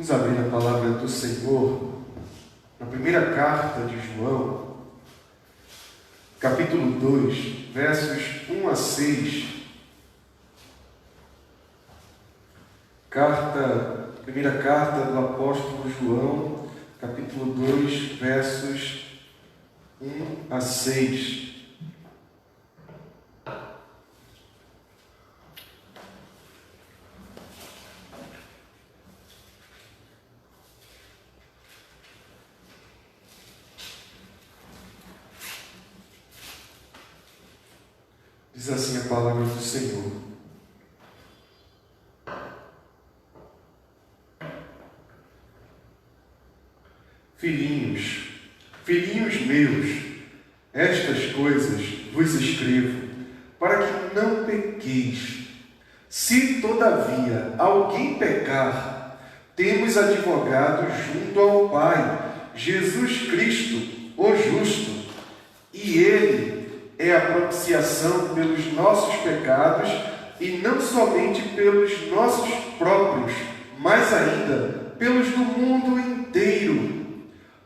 Vamos abrir a palavra do Senhor na primeira carta de João, capítulo 2, versos 1 a 6. Primeira carta do apóstolo João, capítulo 2, versos 1 a 6. Diz assim a palavra do Senhor. Filhinhos meus, estas coisas vos escrevo, para que não pequeis. Se, todavia, alguém pecar, temos advogado junto ao Pai, Jesus Cristo, o justo, e Ele é a propiciação pelos nossos pecados, e não somente pelos nossos próprios, mas ainda pelos do mundo inteiro.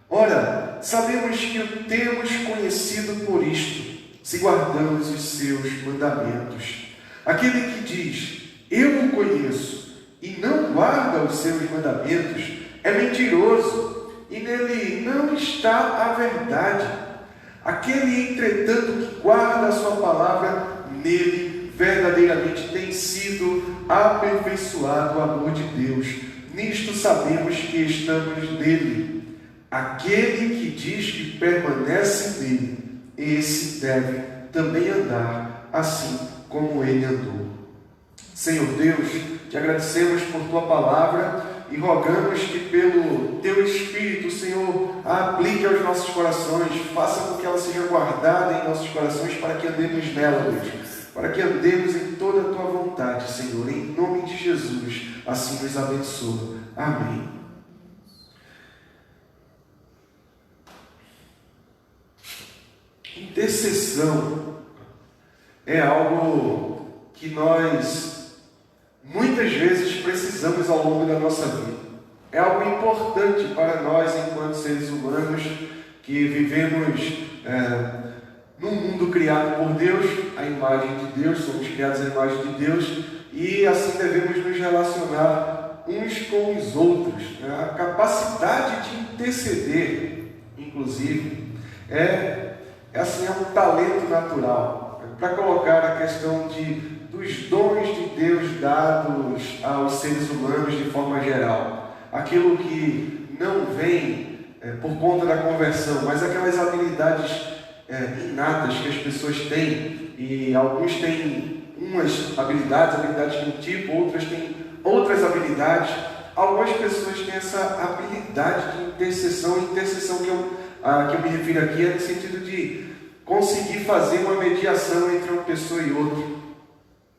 Ora, sabemos que o temos conhecido por isto, se guardamos os seus mandamentos. Aquele que diz, eu o conheço, e não guarda os seus mandamentos, é mentiroso, e nele não está a verdade. Aquele, entretanto, que guarda a sua palavra, nele verdadeiramente tem sido aperfeiçoado o amor de Deus. Nisto sabemos que estamos nele. Aquele que diz que permanece nele, esse deve também andar assim como ele andou. Senhor Deus, te agradecemos por tua palavra e rogamos que pelo teu Espírito, Senhor, a aplique aos nossos corações, faça com que ela seja guardada em nossos corações para que andemos nela, Deus, para que andemos em toda a tua vontade, Senhor, em nome de Jesus, assim nos abençoa. Amém. Intercessão é algo que nós muitas vezes precisamos ao longo da nossa vida. É algo importante para nós enquanto seres humanos que vivemos num mundo criado por Deus, a imagem de Deus, somos criados à imagem de Deus e assim devemos nos relacionar uns com os outros. A capacidade de interceder, inclusive, é um talento natural, para colocar a questão dos dons de Deus dados aos seres humanos de forma geral. Aquilo que não vem por conta da conversão, mas aquelas habilidades inatas que as pessoas têm, e alguns têm umas habilidades de um tipo, outras têm outras habilidades. Algumas pessoas têm essa habilidade de intercessão. A intercessão que eu me refiro aqui é no sentido de conseguir fazer uma mediação entre uma pessoa e outra,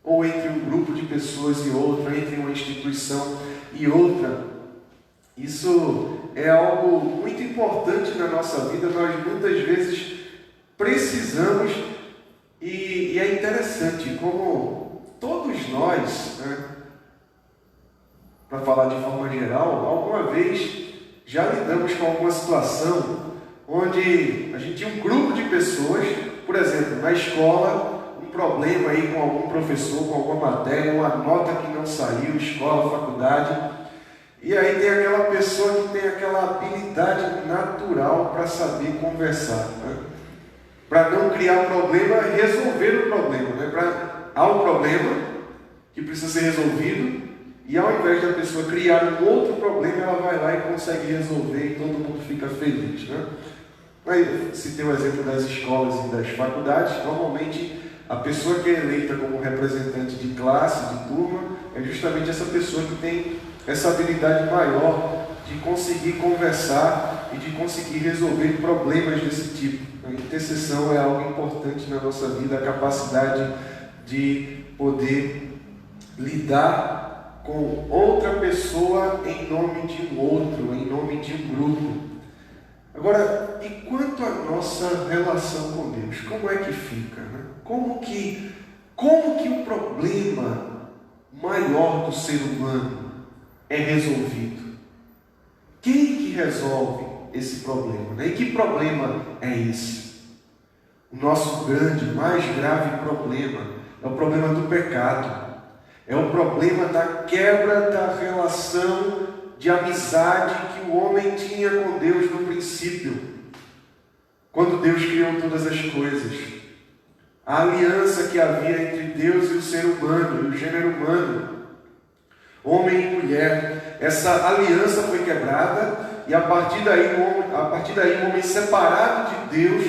ou entre um grupo de pessoas e outra, entre uma instituição e outra. Isso é algo muito importante na nossa vida. Nós muitas vezes precisamos, e é interessante como todos nós, para falar de forma geral, alguma vez já lidamos com alguma situação onde a gente tinha um grupo de pessoas, por exemplo, na escola, um problema aí com algum professor, com alguma matéria, uma nota que não saiu, escola, faculdade, e aí tem aquela pessoa que tem aquela habilidade natural para saber conversar, para não criar problema, resolver o problema, há um problema que precisa ser resolvido, e ao invés da pessoa criar um outro problema, ela vai lá e consegue resolver e todo mundo fica feliz, Mas, se tem o exemplo das escolas e das faculdades, normalmente a pessoa que é eleita como representante de classe, de turma, é justamente essa pessoa que tem essa habilidade maior de conseguir conversar e de conseguir resolver problemas desse tipo. A intercessão é algo importante na nossa vida, a capacidade de poder lidar com outra pessoa em nome de um outro, em nome de um grupo. Agora, e quanto à nossa relação com Deus? Como é que fica? Como que o problema maior do ser humano é resolvido? resolve esse problema, né? E que problema é esse? O nosso grande, mais grave problema é o problema do pecado. É o problema da quebra da relação de amizade que o homem tinha com Deus no princípio, quando Deus criou todas as coisas. A aliança que havia entre Deus e o ser humano, e o gênero humano, homem e mulher, essa aliança foi quebrada, e a partir daí o homem separado de Deus,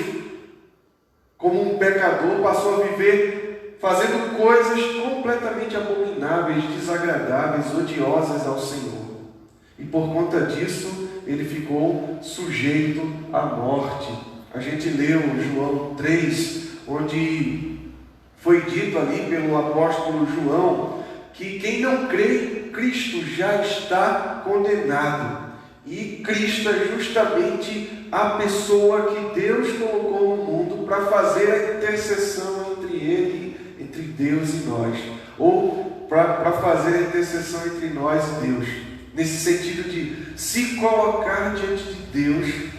como um pecador, passou a viver fazendo coisas completamente abomináveis, desagradáveis, odiosas ao Senhor. E por conta disso, ele ficou sujeito à morte. A gente leu João 3, onde foi dito ali pelo apóstolo João que quem não crê em Cristo já está condenado. E Cristo é justamente a pessoa que Deus colocou no mundo para fazer a intercessão entre Deus e nós, ou para fazer a intercessão entre nós e Deus, nesse sentido de se colocar diante de Deus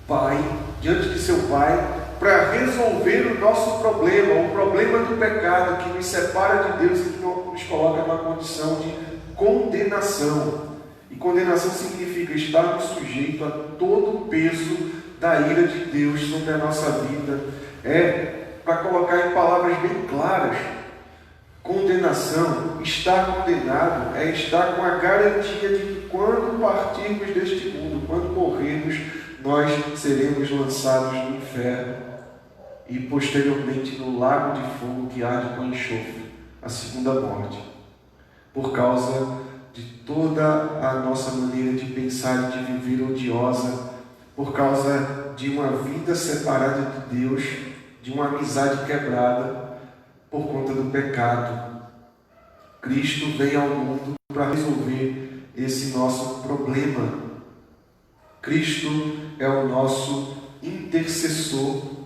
Pai, diante de seu Pai, para resolver o nosso problema, o problema do pecado que nos separa de Deus e que nos coloca numa condição de condenação. E condenação significa estarmos sujeitos a todo o peso da ira de Deus sobre a nossa vida. Para colocar em palavras bem claras, condenação, estar condenado, é estar com a garantia de que quando partirmos deste mundo, quando morrermos, nós seremos lançados no inferno e posteriormente no lago de fogo que arde com enxofre, a segunda morte, por causa de toda a nossa maneira de pensar e de viver odiosa, por causa de uma vida separada de Deus, de uma amizade quebrada, por conta do pecado. Cristo vem ao mundo para resolver esse nosso problema. Cristo é o nosso intercessor.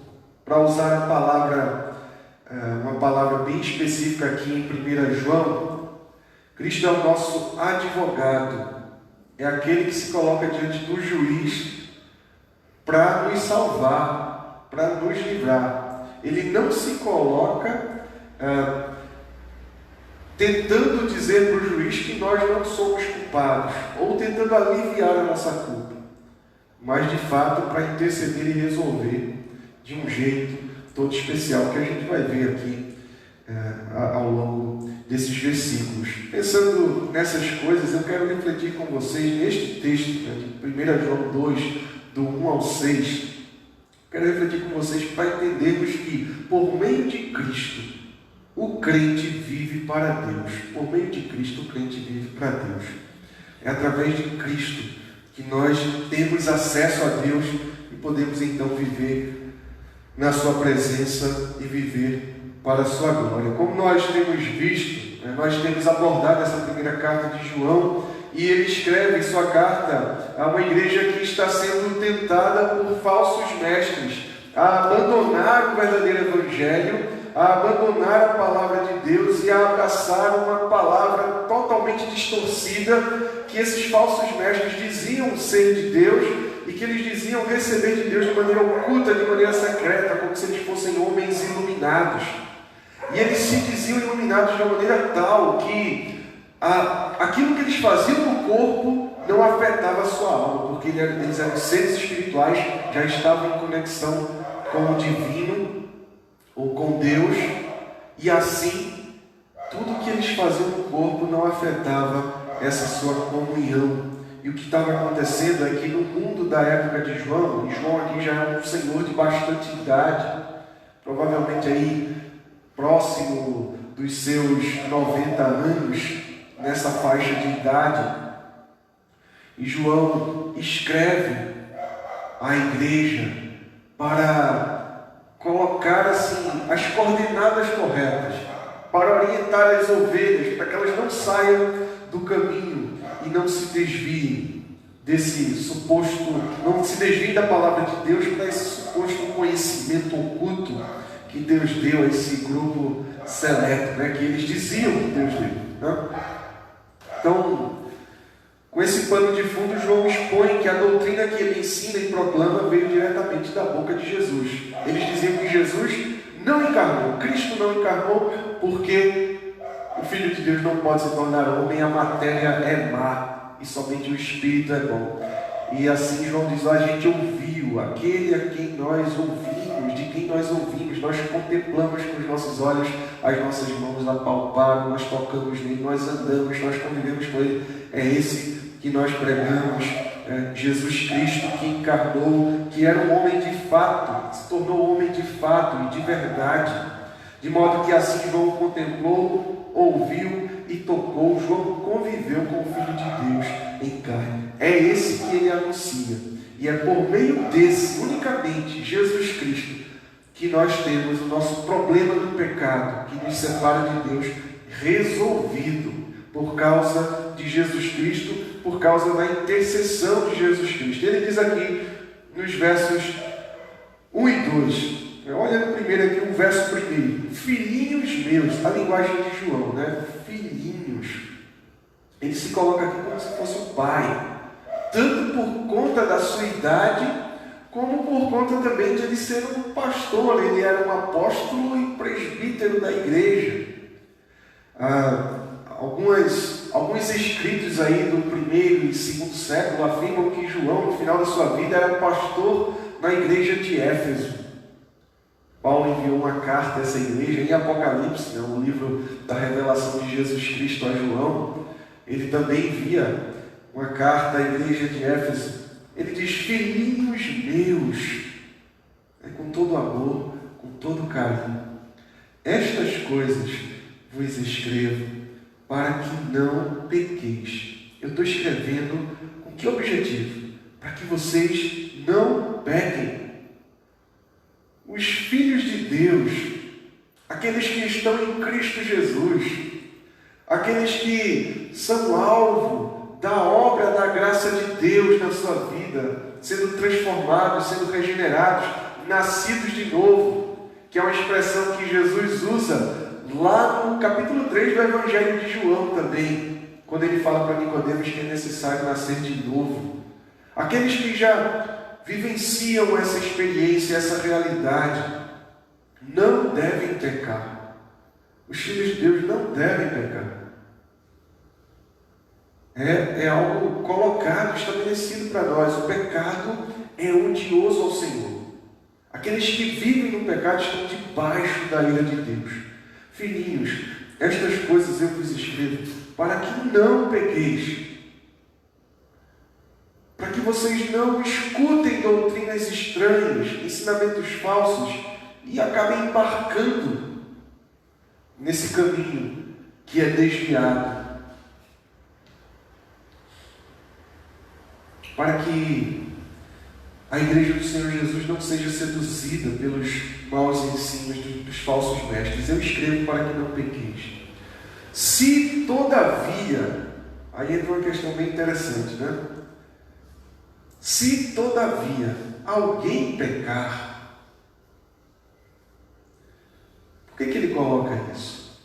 Para usar a palavra, uma palavra bem específica aqui em 1 João, Cristo é o nosso advogado. É aquele que se coloca diante do juiz para nos salvar, para nos livrar. Ele não se coloca tentando dizer para o juiz que nós não somos culpados, ou tentando aliviar a nossa culpa, mas de fato para interceder e resolver de um jeito todo especial, que a gente vai ver aqui ao longo desses versículos. Pensando nessas coisas, eu quero refletir com vocês neste texto, de 1 João 2, do 1 ao 6. Quero refletir com vocês para entendermos que, por meio de Cristo, o crente vive para Deus. Por meio de Cristo, o crente vive para Deus. É através de Cristo que nós temos acesso a Deus e podemos então viver na sua presença e viver para a sua glória. Como nós temos visto, nós temos abordado essa primeira carta de João, e ele escreve em sua carta a uma igreja que está sendo tentada por falsos mestres a abandonar o verdadeiro evangelho, a abandonar a palavra de Deus e a abraçar uma palavra totalmente distorcida que esses falsos mestres diziam ser de Deus e que eles diziam receber de Deus de maneira oculta, de maneira secreta, como se eles fossem homens iluminados. E eles se diziam iluminados de uma maneira tal que aquilo que eles faziam no corpo não afetava a sua alma, porque eles eram seres espirituais, já estavam em conexão com o divino ou com Deus, e assim tudo que eles faziam no corpo não afetava essa sua comunhão. E o que estava acontecendo é que no mundo da época de João, e João aqui já é um senhor de bastante idade, provavelmente aí próximo dos seus 90 anos, nessa faixa de idade, e João escreve à igreja para colocar assim as coordenadas corretas, para orientar as ovelhas, para que elas não saiam do caminho e não se desviem desse suposto, não se desviem da palavra de Deus para esse suposto conhecimento oculto que Deus deu a esse grupo seleto, que eles diziam que Deus deu. Então, Com esse pano de fundo, João expõe que a doutrina que ele ensina e proclama veio diretamente da boca de Jesus. Eles diziam que Jesus não encarnou, Cristo não encarnou, porque o Filho de Deus não pode se tornar homem, a matéria é má e somente o Espírito é bom. E assim João diz: a gente ouviu aquele a quem nós ouvimos, de quem nós ouvimos, nós contemplamos com os nossos olhos, as nossas mãos apalparam, nós tocamos nele, nós andamos, nós convivemos com ele. É esse que nós pregamos, Jesus Cristo que encarnou, que era um homem de fato, se tornou homem de fato e de verdade, de modo que assim João contemplou, ouviu e tocou. João conviveu com o Filho de Deus em carne. É esse que ele anuncia, e é por meio desse, unicamente, Jesus Cristo, que nós temos o nosso problema do pecado, que nos separa de Deus, resolvido por causa de Jesus Cristo, por causa da intercessão de Jesus Cristo. Ele diz aqui nos versos 1 e 2, olha no primeiro aqui, o verso primeiro: filhinhos meus, a linguagem de João, né? Filhinhos. Ele se coloca aqui como se fosse o pai, tanto por conta da sua idade, como por conta também de ele ser um pastor. Ele era um apóstolo e presbítero da igreja. Alguns escritos aí do primeiro e segundo século afirmam que João, no final da sua vida, era pastor na igreja de Éfeso. Paulo enviou uma carta a essa igreja em Apocalipse, né, o livro da revelação de Jesus Cristo a João. Ele também envia uma carta à igreja de Éfeso. Ele diz: filhinhos meus, com todo amor, com todo carinho, estas coisas vos escrevo para que não pequeis. Eu estou escrevendo com que objetivo? Para que vocês não pequem. Os filhos de Deus, aqueles que estão em Cristo Jesus, aqueles que são alvo da obra da graça de Deus na sua vida, sendo transformados, sendo regenerados, nascidos de novo, que é uma expressão que Jesus usa lá no capítulo 3 do Evangelho de João também, quando ele fala para Nicodemos que é necessário nascer de novo. Aqueles que já vivenciam essa experiência, essa realidade, não devem pecar. Os filhos de Deus não devem pecar. É algo colocado, estabelecido para nós. O pecado é odioso ao Senhor. Aqueles que vivem no pecado estão debaixo da ira de Deus. Filhinhos, estas coisas eu vos escrevo para que não pequeis, para que vocês não escutem doutrinas estranhas, ensinamentos falsos e acabem embarcando nesse caminho que é desviado. Para que a igreja do Senhor Jesus não seja seduzida pelos maus ensinos dos falsos mestres. Eu escrevo para que não pequeis. Se todavia, aí entra uma questão bem interessante, né? Se todavia alguém pecar, por que ele coloca isso?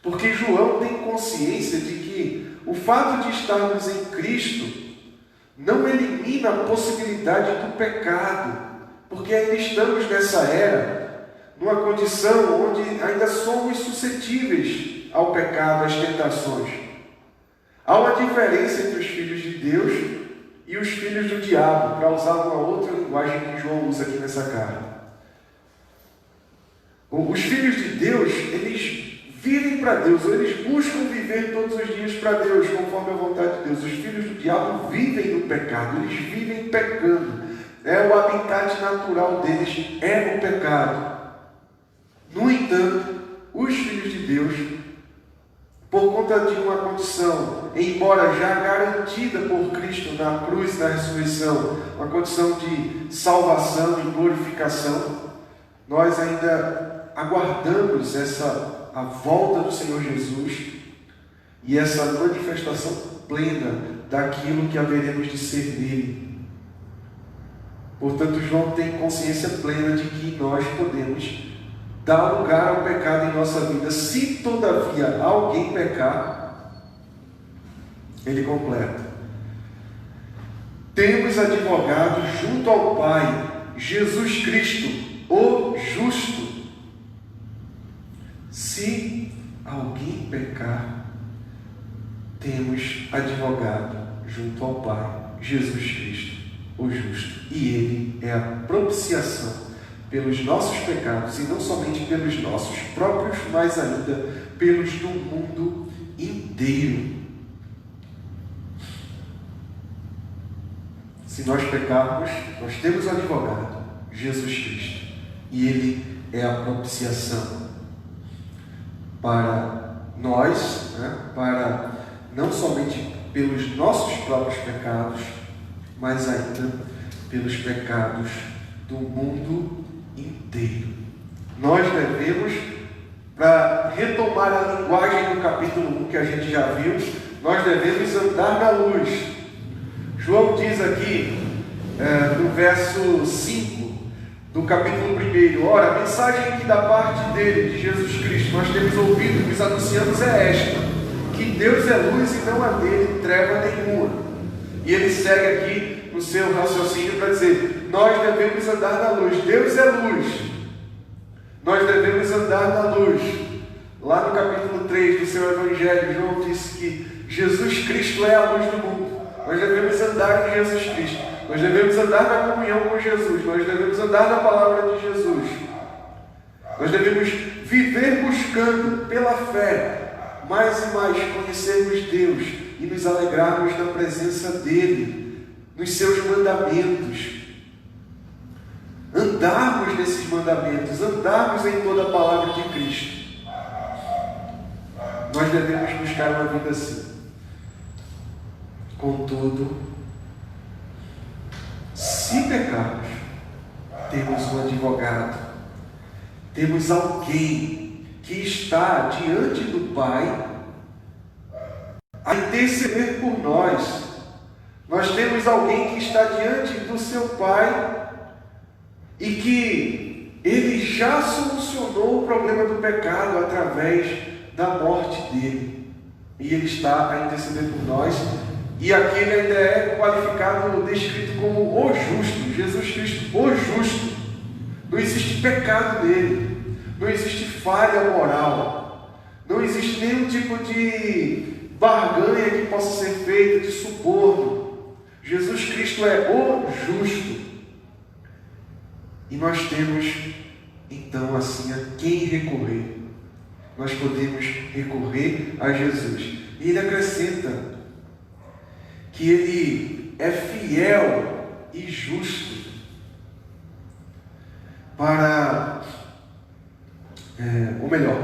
Porque João tem consciência de que o fato de estarmos em Cristo não elimina a possibilidade do pecado, porque ainda estamos nessa era, numa condição onde ainda somos suscetíveis ao pecado, às tentações. Há uma diferença entre os filhos de Deus e os filhos do diabo, para usar uma outra linguagem que João usa aqui nessa carta. Os filhos de Deus, eles vivem para Deus, eles buscam viver todos os dias para Deus, conforme a vontade de Deus. Os filhos do diabo vivem no pecado, eles vivem pecando. O habitat natural deles é o pecado. No entanto, os filhos de Deus, por conta de uma condição, embora já garantida por Cristo na cruz e na ressurreição, uma condição de salvação e glorificação, nós ainda aguardamos a volta do Senhor Jesus e essa manifestação plena daquilo que haveremos de ser nele. Portanto, João tem consciência plena de que nós podemos dar lugar ao pecado em nossa vida. Se todavia alguém pecar, ele completa: temos advogado junto ao Pai, Jesus Cristo, o justo. Se alguém pecar, temos advogado junto ao Pai, Jesus Cristo, o justo. E Ele é a propiciação pelos nossos pecados, e não somente pelos nossos próprios, mas ainda pelos do mundo inteiro. Se nós pecarmos, nós temos um advogado, Jesus Cristo, e Ele é a propiciação para nós, para não somente pelos nossos próprios pecados, mas ainda pelos pecados do mundo inteiro. Nós devemos, para retomar a linguagem do capítulo 1 que a gente já viu, nós devemos andar na luz. João diz aqui, no verso 5 do capítulo 1, ora, a mensagem que da parte dele, de Jesus Cristo, nós temos ouvido e nos anunciamos é esta, que Deus é luz e não há nele treva nenhuma. E ele segue aqui no seu raciocínio para dizer, nós devemos andar na luz, Deus é luz, nós devemos andar na luz. Lá no capítulo 3 do seu Evangelho, João disse que Jesus Cristo é a luz do mundo. Nós devemos andar em Jesus Cristo. Nós devemos andar na comunhão com Jesus. Nós devemos andar na palavra de Jesus. Nós devemos viver buscando pela fé mais e mais conhecermos Deus e nos alegrarmos na presença dEle, nos seus mandamentos. Andarmos nesses mandamentos, andarmos em toda a palavra de Cristo. Nós devemos buscar uma vida assim. Contudo, se pecarmos, temos um advogado, temos alguém que está diante do Pai a interceder por nós. Nós temos alguém que está diante do seu Pai e que Ele já solucionou o problema do pecado através da morte dele. E Ele está a interceder por nós. E aqui ele ainda é qualificado, descrito como o justo, Jesus Cristo, o justo. Não existe pecado nele, não existe falha moral, não existe nenhum tipo de barganha que possa ser feita, de suborno. Jesus Cristo é o justo. E nós temos, então, assim, a quem recorrer. Nós podemos recorrer a Jesus. E ele acrescenta que Ele é fiel e justo para, ou melhor,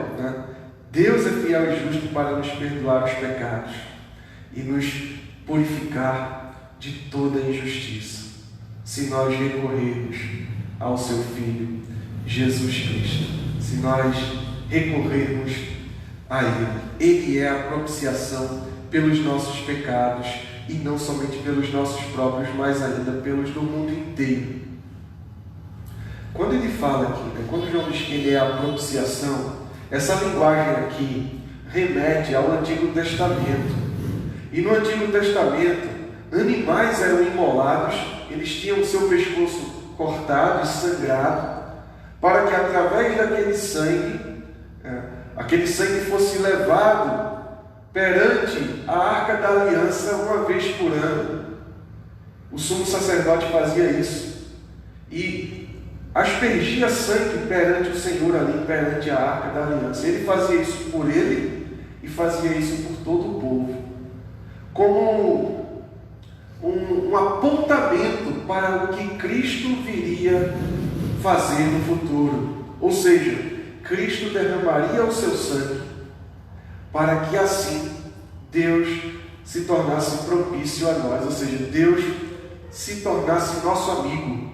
Deus é fiel e justo para nos perdoar os pecados e nos purificar de toda injustiça, se nós recorrermos ao Seu Filho, Jesus Cristo, se nós recorrermos a Ele. Ele é a propiciação pelos nossos pecados, e não somente pelos nossos próprios, mas ainda pelos do mundo inteiro. Quando ele fala aqui, quando João diz que ele é a propiciação, essa linguagem aqui remete ao Antigo Testamento. E no Antigo Testamento, animais eram imolados, eles tinham o seu pescoço cortado e sangrado, para que através daquele sangue, aquele sangue fosse levado perante a Arca da Aliança uma vez por ano. O sumo sacerdote fazia isso e aspergia sangue perante o Senhor ali, perante a Arca da Aliança. Ele fazia isso por ele e fazia isso por todo o povo, como um apontamento para o que Cristo viria fazer no futuro. Ou seja, Cristo derramaria o seu sangue para que assim Deus se tornasse propício a nós, ou seja, Deus se tornasse nosso amigo,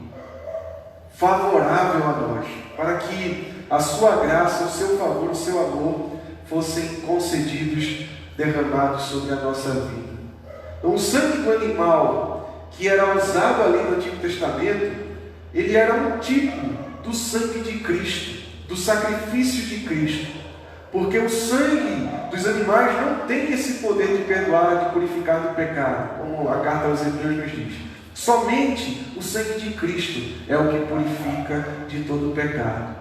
favorável a nós, para que a sua graça, o seu favor, o seu amor fossem concedidos, derramados sobre a nossa vida. Então, o sangue do animal que era usado ali no Antigo Testamento, ele era um tipo do sangue de Cristo, do sacrifício de Cristo. Porque o sangue dos animais não tem esse poder de perdoar, de purificar do pecado, como a carta aos Hebreus nos diz. Somente o sangue de Cristo é o que purifica de todo o pecado.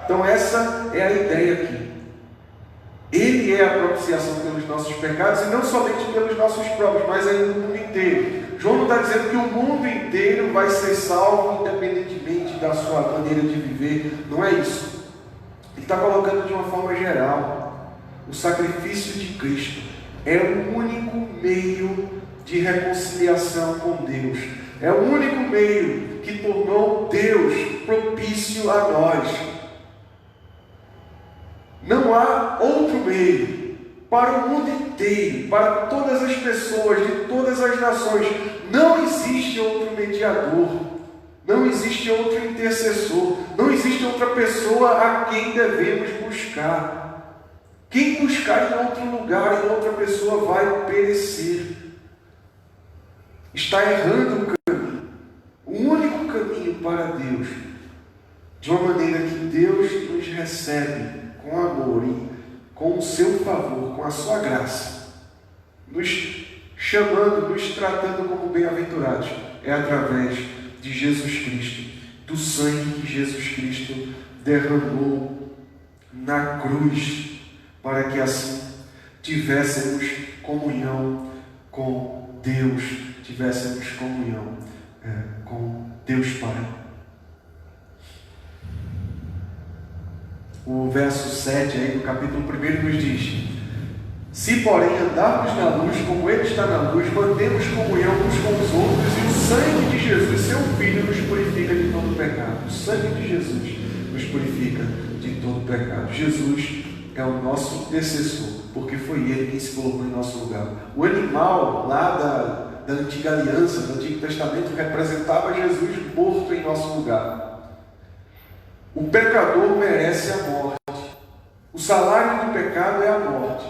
Então essa é a ideia aqui. Ele é a propiciação pelos nossos pecados, e não somente pelos nossos próprios, mas ainda do mundo inteiro. João não está dizendo que o mundo inteiro vai ser salvo independentemente da sua maneira de viver. Não é isso. Ele está colocando de uma forma geral. O sacrifício de Cristo é o único meio de reconciliação com Deus. É o único meio que tornou Deus propício a nós. Não há outro meio para o mundo inteiro, para todas as pessoas de todas as nações. Não existe outro mediador, não existe outro intercessor, não existe outra pessoa a quem devemos buscar. Quem buscar em outro lugar, em outra pessoa, vai perecer. Está errando o caminho. O único caminho para Deus, de uma maneira que Deus nos recebe com amor e com o seu favor, com a sua graça, nos chamando, nos tratando como bem-aventurados, é através de Jesus Cristo, do sangue que Jesus Cristo derramou na cruz, para que assim tivéssemos comunhão com Deus, tivéssemos comunhão com Deus Pai. O verso 7 aí do capítulo 1 nos diz: se porém andarmos na luz, como Ele está na luz, mantemos comunhão uns com os outros, e o sangue de Jesus, seu Filho, nos purifica de todo pecado. O sangue de Jesus nos purifica de todo pecado. Jesus é o nosso intercessor, porque foi Ele quem se colocou em nosso lugar. O animal lá da antiga aliança, do Antigo Testamento, representava Jesus morto em nosso lugar. O pecador merece a morte. O salário do pecado é a morte.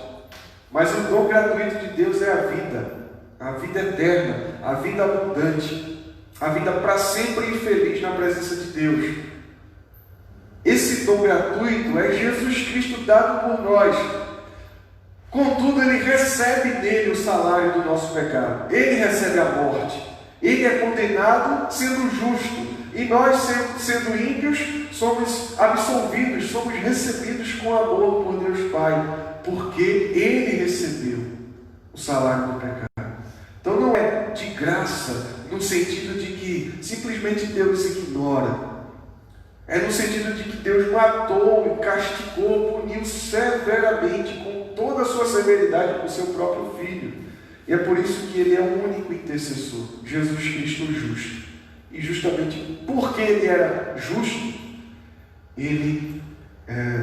Mas o dom gratuito de Deus é a vida eterna, a vida abundante, a vida para sempre e feliz na presença de Deus. Esse dom gratuito é Jesus Cristo dado por nós. Contudo, Ele recebe nele o salário do nosso pecado. Ele recebe a morte. Ele é condenado sendo justo. E nós, sendo ímpios, somos absolvidos, somos recebidos com amor por Deus Pai, porque Ele recebeu o salário do pecado. Então não é de graça, no sentido de que simplesmente Deus ignora. É no sentido de que Deus matou, castigou, puniu severamente, com toda a sua severidade, com o seu próprio Filho. E é por isso que Ele é o único intercessor, Jesus Cristo justo. E justamente porque Ele era justo, Ele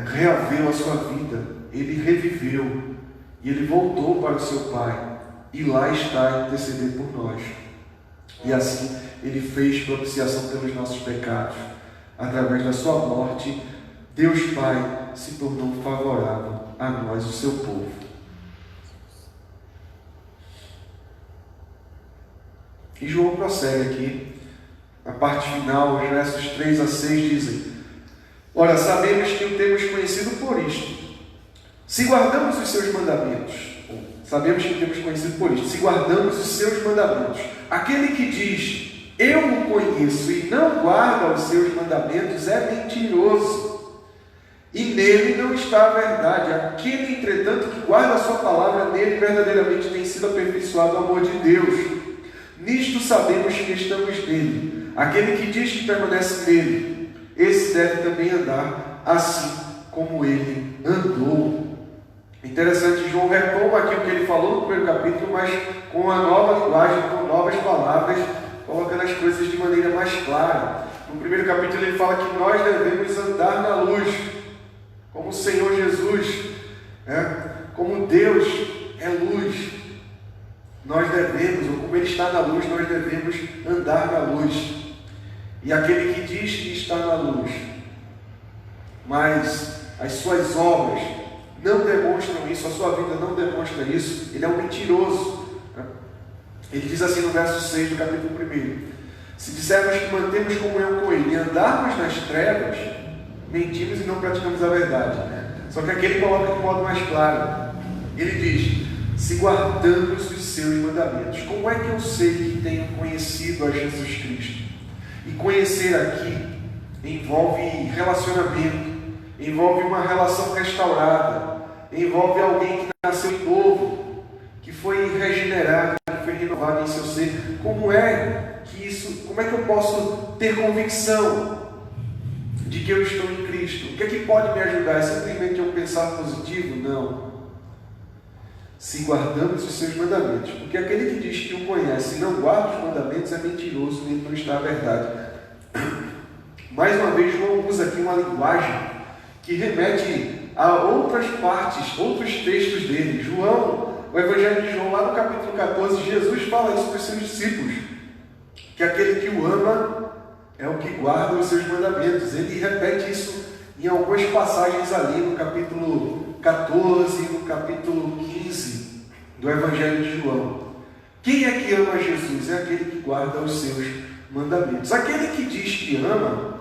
reaveu a sua vida, Ele reviveu, e Ele voltou para o seu Pai, e lá está a interceder por nós. E assim Ele fez propiciação pelos nossos pecados. Através da sua morte, Deus Pai se tornou favorável a nós, o seu povo. E João prossegue aqui, na parte final, os versos 3 a 6 dizem: ora, sabemos que o temos conhecido por isto, se guardamos os seus mandamentos. Sabemos que o temos conhecido por isto, se guardamos os seus mandamentos. Aquele que diz, eu o conheço, e não guarda os seus mandamentos, é mentiroso, e nele não está a verdade. Aquele, entretanto, que guarda a sua palavra, nele verdadeiramente tem sido aperfeiçoado o amor de Deus. Nisto sabemos que estamos nele. Aquele que diz que permanece nele, esse deve também andar assim como ele andou. Interessante, João retoma aqui o que ele falou no primeiro capítulo, mas com uma nova linguagem, com novas palavras, colocando as coisas de maneira mais clara. No primeiro capítulo ele fala que nós devemos andar na luz, como o Senhor Jesus, como Deus é luz. Nós devemos, ou como Ele está na luz, nós devemos andar na luz. E aquele que diz que está na luz, mas as suas obras não demonstram isso, a sua vida não demonstra isso, ele é um mentiroso. Ele diz assim no verso 6 do capítulo 1: se dissermos que mantemos comunhão com Ele e andarmos nas trevas, mentimos e não praticamos a verdade. Só que aqui ele coloca de modo mais claro. Ele diz: se guardamos os seus mandamentos. Como é que eu sei que tenho conhecido a Jesus Cristo? E conhecer aqui envolve relacionamento, envolve uma relação restaurada, envolve alguém que nasceu novo, que foi regenerado, que foi renovado em seu ser. Como é que eu posso ter convicção de que eu estou em Cristo? O que é que pode me ajudar? É simplesmente eu pensar positivo? Não. Se guardamos os seus mandamentos, porque aquele que diz que o conhece e não guarda os mandamentos é mentiroso e ele não está na verdade. Mais uma vez, João usa aqui uma linguagem que remete a outras partes, outros textos dele. O Evangelho de João, lá no capítulo 14, Jesus fala isso para os seus discípulos, que aquele que o ama é o que guarda os seus mandamentos. Ele repete isso em algumas passagens ali, no capítulo 14, no capítulo 15 do Evangelho de João. Quem é que ama Jesus? É aquele que guarda os seus mandamentos. Aquele que diz que ama,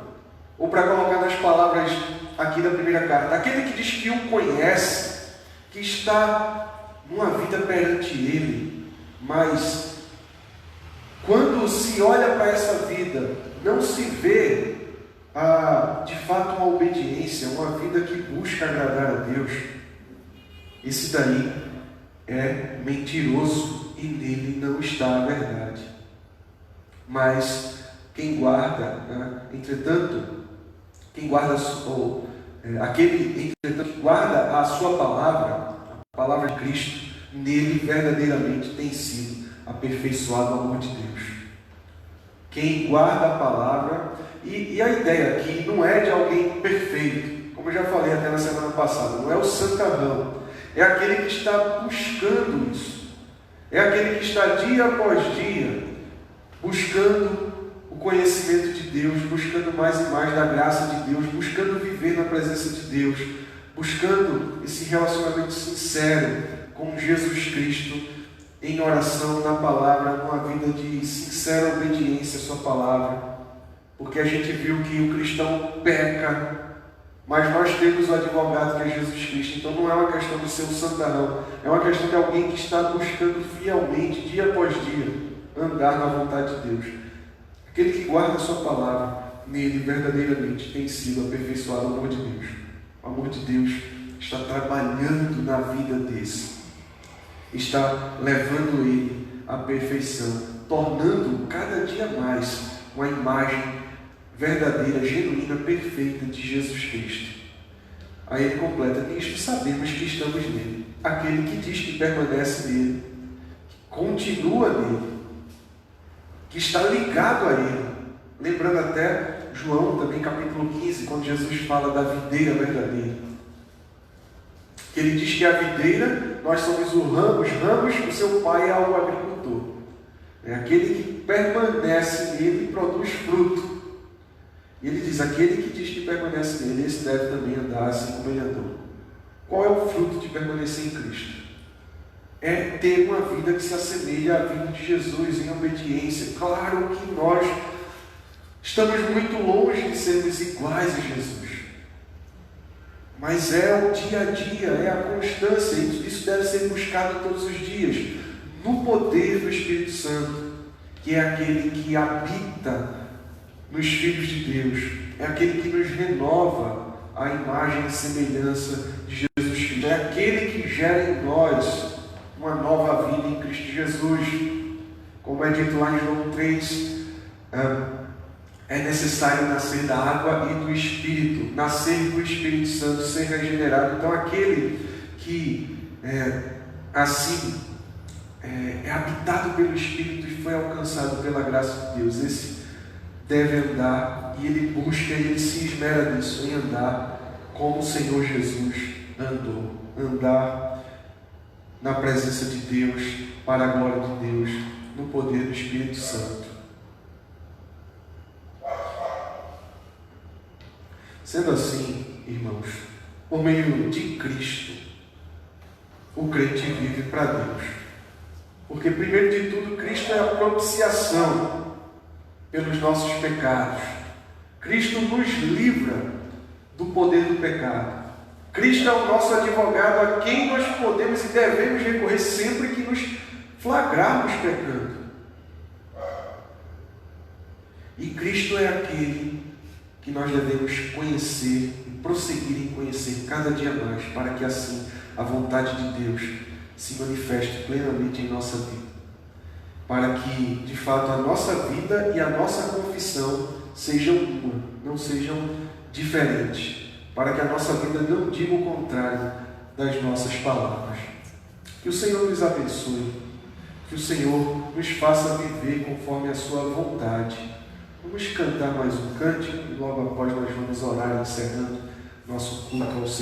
ou para colocar nas palavras aqui da primeira carta, aquele que diz que o conhece, que está numa vida perante ele, mas quando se olha para essa vida, não se vê de fato uma obediência, uma vida que busca agradar a Deus. Esse daí é mentiroso e nele não está a verdade. Mas quem guarda, aquele que guarda a sua palavra, a palavra de Cristo, nele verdadeiramente tem sido aperfeiçoado o amor de Deus. Quem guarda a palavra, e a ideia aqui não é de alguém perfeito, como eu já falei até na semana passada, não é o santarrão, é aquele que está buscando isso, é aquele que está dia após dia buscando o conhecimento de Deus, buscando mais e mais da graça de Deus, buscando viver na presença de Deus, buscando esse relacionamento sincero com Jesus Cristo, em oração, na palavra, uma vida de sincera obediência à sua palavra, porque a gente viu que o cristão peca, mas nós temos o advogado que é Jesus Cristo. Então não é uma questão de ser um santarrão, é uma questão de alguém que está buscando fielmente, dia após dia, andar na vontade de Deus. Aquele que guarda a sua palavra, nele verdadeiramente tem sido aperfeiçoado o amor de Deus. O amor de Deus está trabalhando na vida desse, está levando ele à perfeição, tornando cada dia mais uma imagem verdadeira, genuína, perfeita de Jesus Cristo. Aí ele completa: nisto sabemos que estamos nele. Aquele que diz que permanece nele, que continua nele, que está ligado a ele. Lembrando até João também, capítulo 15, quando Jesus fala da videira verdadeira. Ele diz que a videira, nós somos os ramos, o seu pai é o agricultor. É aquele que permanece nele e produz fruto. E ele diz: aquele que diz que permanece nele, esse deve também andar assim como ele andou. Qual é o fruto de permanecer em Cristo? É ter uma vida que se assemelha à vida de Jesus, em obediência. Claro que nós estamos muito longe de sermos iguais a Jesus, mas é o dia a dia, é a constância. Isso deve ser buscado todos os dias, no poder do Espírito Santo, que é aquele que habita nos filhos de Deus, é aquele que nos renova a imagem e semelhança de Jesus Cristo, é aquele que gera em nós uma nova vida em Cristo Jesus. Como é dito lá em João 3, é necessário nascer da água e do Espírito, nascer do Espírito Santo, ser regenerado. Então aquele que é habitado pelo Espírito e foi alcançado pela graça de Deus, esse deve andar, e ele busca, e ele se esmera nisso, em andar como o Senhor Jesus andou, andar na presença de Deus, para a glória de Deus, no poder do Espírito Santo. Sendo assim, irmãos, por meio de Cristo, o crente vive para Deus. Porque, primeiro de tudo, Cristo é a propiciação pelos nossos pecados. Cristo nos livra do poder do pecado. Cristo é o nosso advogado a quem nós podemos e devemos recorrer sempre que nos flagrarmos pecando. E Cristo é aquele que nós devemos conhecer e prosseguir em conhecer cada dia mais, para que assim a vontade de Deus se manifeste plenamente em nossa vida. Para que, de fato, a nossa vida e a nossa confissão sejam uma, não sejam diferentes. Para que a nossa vida não diga o contrário das nossas palavras. Que o Senhor nos abençoe. Que o Senhor nos faça viver conforme a sua vontade. Vamos cantar mais um cântico e logo após nós vamos orar encerrando nosso culto ao Senhor.